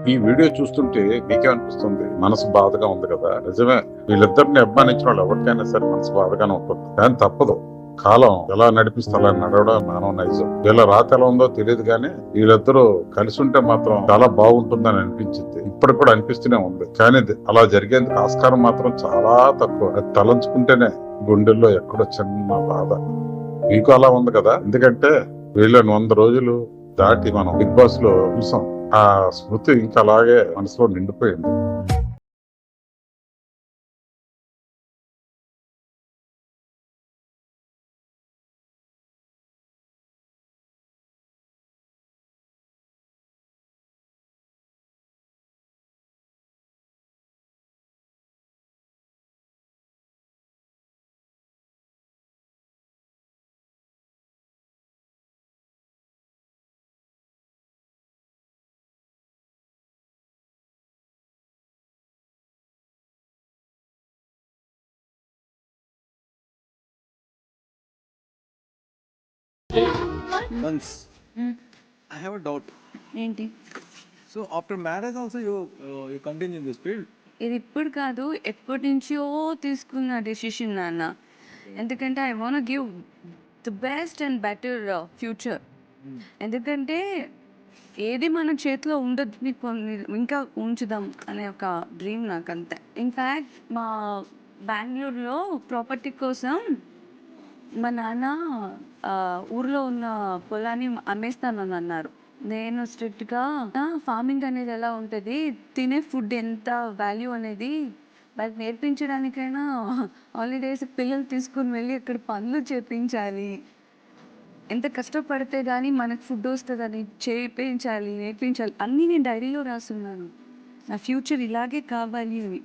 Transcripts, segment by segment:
ఈ వీడియో చూస్తుంటే మీకేమనిపిస్తుంది? మనసు బాధగా ఉంది కదా, నిజమే. వీళ్ళిద్దరిని అభిమానించిన వాళ్ళు ఎవరికైనా సరే మనసు బాధగానే ఉంటుంది, కానీ తప్పదు. కాలం ఎలా నడిపిస్తే అలా నడవడం మానవ నైజం. వీళ్ళ రాత ఎలా ఉందో తెలియదు కానీ వీళ్ళిద్దరూ కలిసి ఉంటే మాత్రం చాలా బాగుంటుందని అనిపించింది. ఇప్పటికి కూడా అనిపిస్తూనే ఉంది, కానీ అలా జరిగేందుకు ఆస్కారం మాత్రం చాలా తక్కువ. అది తలంచుకుంటేనే గుండెల్లో ఎక్కడో చిన్న బాధ. మీకు అలా ఉంది కదా, ఎందుకంటే వీళ్ళని 100 రోజులు దాటి మనం బిగ్ బాస్ లో చూసాం. ఆ స్మృతి ఇంకా అలాగే మనసులో నిండిపోయింది. Once I have a doubt. ఏంటి? So after marriage also you continue in this field? ఇది ఇప్పుడు కాదు, ఎప్పటి నుంచో తీసుకున్న డెసిషన్ నాన్న. ఎందుకంటే I want give the best and better future. ఎందుకంటే ఏది మన చేతిలో ఉండదు, ఇంకా ఉంచుదాం అనే ఒక డ్రీమ్ నాకు అంతే. ఇన్ఫ్యాక్ట్ మా బెంగళూరులో ప్రాపర్టీ కోసం మా నాన్న ఊర్లో ఉన్న పొలాన్ని అమ్మేస్తానని అన్నారు. నేను స్ట్రిక్ట్గా ఫార్మింగ్ అనేది ఎలా ఉంటుంది, తినే ఫుడ్ ఎంత వాల్యూ అనేది వాళ్ళకి నేర్పించడానికైనా హాలిడేస్ పిల్లలు తీసుకుని వెళ్ళి అక్కడ పనులు చేయించాలి. ఎంత కష్టపడితే కానీ మనకు ఫుడ్ వస్తుందని చేయించాలి, నేర్పించాలి. అన్నీ నేను డైరీలో రాస్తున్నాను. నా ఫ్యూచర్ ఇలాగే కావాలి అని,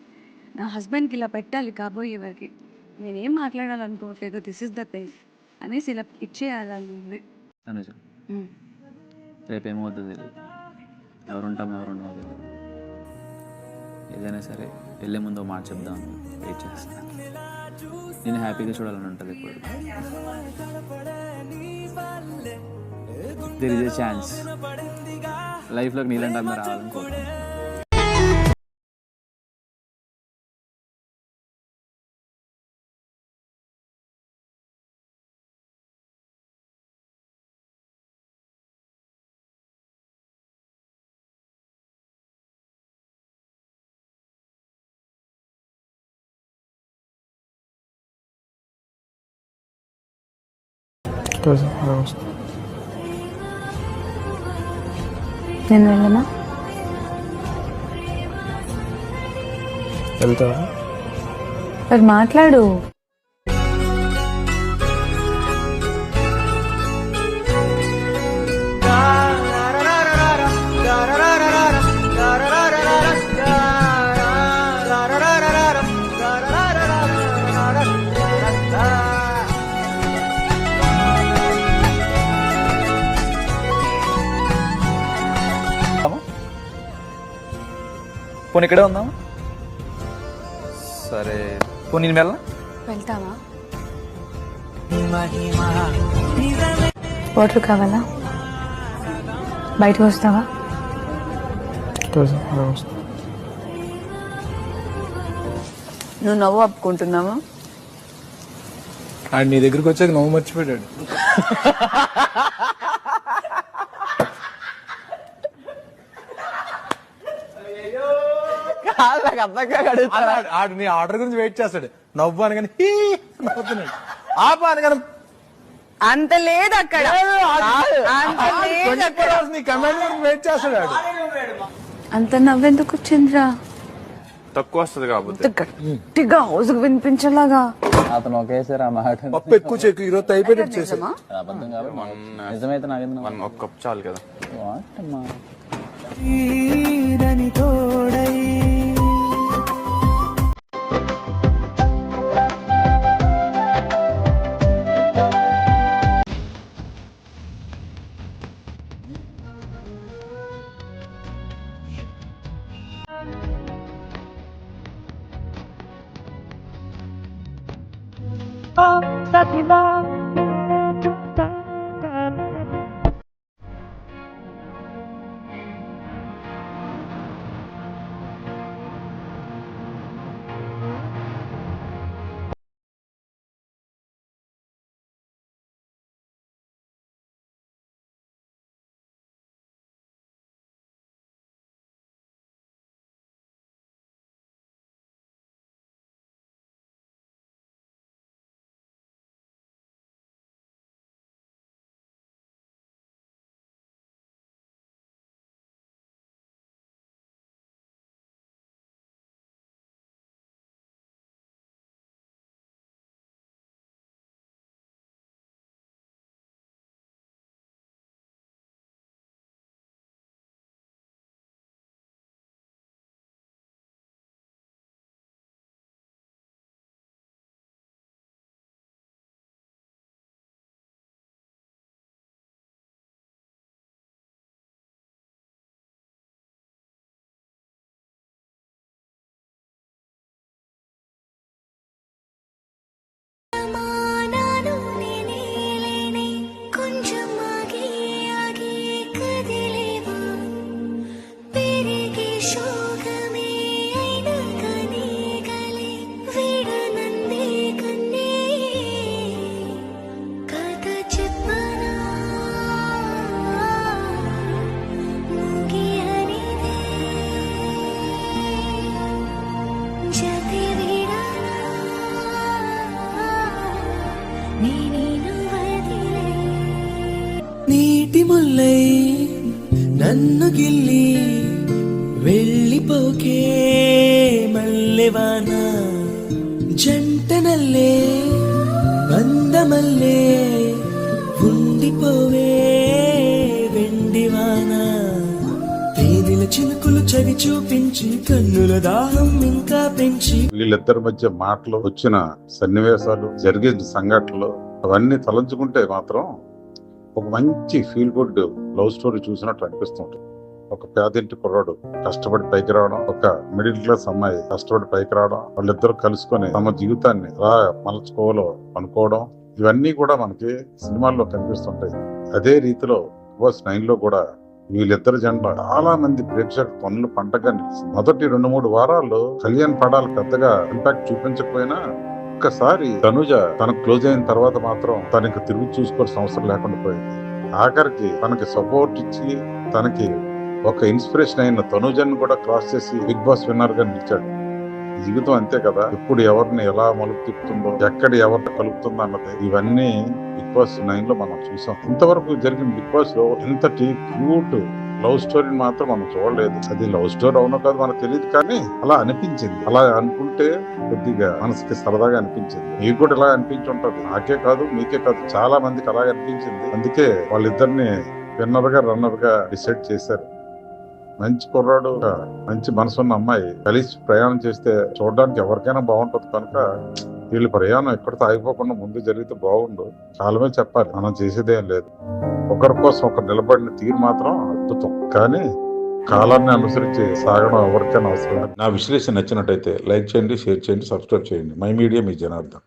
నా హస్బెండ్కి ఇలా పెట్టాలి కాబోయే వారికి. నేనేం మాట్లాడాలనుకోవట్లేదు, దిస్ ఇస్ ద థింగ్ అనేసి ఇలా ఇచ్చేయాలని ఉంది. అనుజ, రేపేమవుతుంది తెలియదు, ఎవరుంటాం ఎవరుండమో తెలియదు. ఏదైనా సరే వెళ్ళే ముందు మాట చెప్దాం, వెయిట్ చేస్తాను. నేను హ్యాపీగా చూడాలని ఉంటుంది ఇప్పుడు. దెర్ ఇస్ ఎ ఛాన్స్ లైఫ్లోకి నీళ్ళంటే అమ్మ రావాలనుకోవడం. నేను వెళ్ళనా? వెళ్తావా? మరి మాట్లాడు. పోనీ ఇక్కడే ఉందాం. సరే పోనీ నేను వెళ్ళా. వెళ్తావా? వాటర్ కావాలా? బయటకు వస్తావా? నువ్వు నవ్వు ఆపుకుంటున్నావా? నీ దగ్గరికి వచ్చాక నవ్వు మర్చిపోయాడు. నీ ఆర్డర్ గురించి వెయిట్ చేస్తాడు. నవ్వు అనగానే నవ్వుతున్నాడు. ఆపా అనగానే అంత లేదు అక్కడ, నీ కమాండ్ గురించి వెయిట్ చేస్తాడు. అంత నవ్వెందుకు వచ్చిందిరా? తక్కువ వస్తుంది కాబట్టి గట్టిగా హౌస్కి వినిపించేలాగా. అతను ఒకేసారి ఆ మాట పప్పు ఎక్కువ చెక్కు ఈరోజు అయిపోయేటట్టు చేశాడు. అబద్ధం కాబట్టి నిజమైతే నాకేందుకు ఒక కప్ చాలు కదా. నన్ను గిల్లి వెళ్ళిపోకే మల్లెవాన జంటనల్లే బందమల్లే ఉండిపోవే వెండివాన తేనెల చినుకులు చవి చూపించి కన్నుల దాహం ఇంకా పెంచి వీళ్ళిద్దరి మధ్య మాటలు వచ్చిన సన్నివేశాలు జరిగే సంఘటనలు అవన్నీ తలంచుకుంటే మాత్రం ఒక మంచి ఫీల్ గుడ్ లవ్ స్టోరీ చూసినట్టు అనిపిస్తుంటుంది. ఒక పేదింటి కుర్రాడు కష్టపడి పైకి రావడం, ఒక మిడిల్ క్లాస్ అమ్మాయి కష్టపడి పైకి రావడం, వాళ్ళిద్దరు కలుసుకొని తమ జీవితాన్ని ఎలా మలచుకోవాలో అనుకోవడం, ఇవన్నీ కూడా మనకి సినిమాల్లో కనిపిస్తుంటాయి. అదే రీతిలో బాస్ 9 లో కూడా వీళ్ళిద్దరు జంట చాలా మంది ప్రేక్షకుల పనులు పంటగా నిలిచింది. మొదటి 2-3 వారాల్లో కళ్యాణ్ పడాలు పెద్దగా ఇంపాక్ట్ చూపించకపోయినా ఒక్కసారి తనుజ తనకు క్లోజ్ అయిన తర్వాత మాత్రం తనకి తిరిగి చూసుకోవాల్సిన అవసరం లేకుండా పోయింది. ఆఖరికి తనకి సపోర్ట్ ఇచ్చి తనకి ఒక ఇన్స్పిరేషన్ అయిన తనుజను కూడా క్రాస్ చేసి బిగ్ బాస్ విన్నర్ గా నిలిచాడు. జీవితం అంతే కదా, ఎప్పుడు ఎవరిని ఎలా మలుపు తిప్పుతుందో, ఎక్కడ ఎవరిని కలుపుతుందో అన్నది ఇవన్నీ బిగ్ బాస్ 9 లో మనం చూసాం. ఇంతవరకు జరిగిన బిగ్ బాస్ లో ఇంతటి క్యూట్ లవ్ స్టోరీని మాత్రం మనం చూడలేదు. అది లవ్ స్టోరీ అవునో కాదు మనకు తెలియదు, కానీ అలా అనిపించింది. అలా అనుకుంటే కొద్దిగా మనసుకి సరదాగా అనిపించింది. మీకు కూడా ఇలా అనిపించి ఉంటది, నాకే కాదు మీకే కాదు చాలా మందికి అలాగే అనిపించింది. అందుకే వాళ్ళిద్దరిని విన్నర్ గా రన్నర్ గా డిసైడ్ చేశారు. మంచి కుర్రాడు, మంచి మనసున్న అమ్మాయి కలిసి ప్రయాణం చేస్తే చూడడానికి ఎవరికైనా బాగుంటుంది. కనుక వీళ్ళ ప్రయాణం ఎక్కడితో ఆగిపోకుండా ముందు జరిగితే బాగుండు. కాలమే చెప్పాలి, మనం చేసేదేం లేదు. ఒకరి కోసం ఒకరు నిలబడిన తీరు మాత్రం అద్భుతం. కానీ కాలాన్ని అనుసరించి సాగడం ఎవరికైనా అవసరం. నా విశ్లేషణ నచ్చినట్టయితే లైక్ చేయండి, షేర్ చేయండి, సబ్స్క్రైబ్ చేయండి. My media me Janardhan.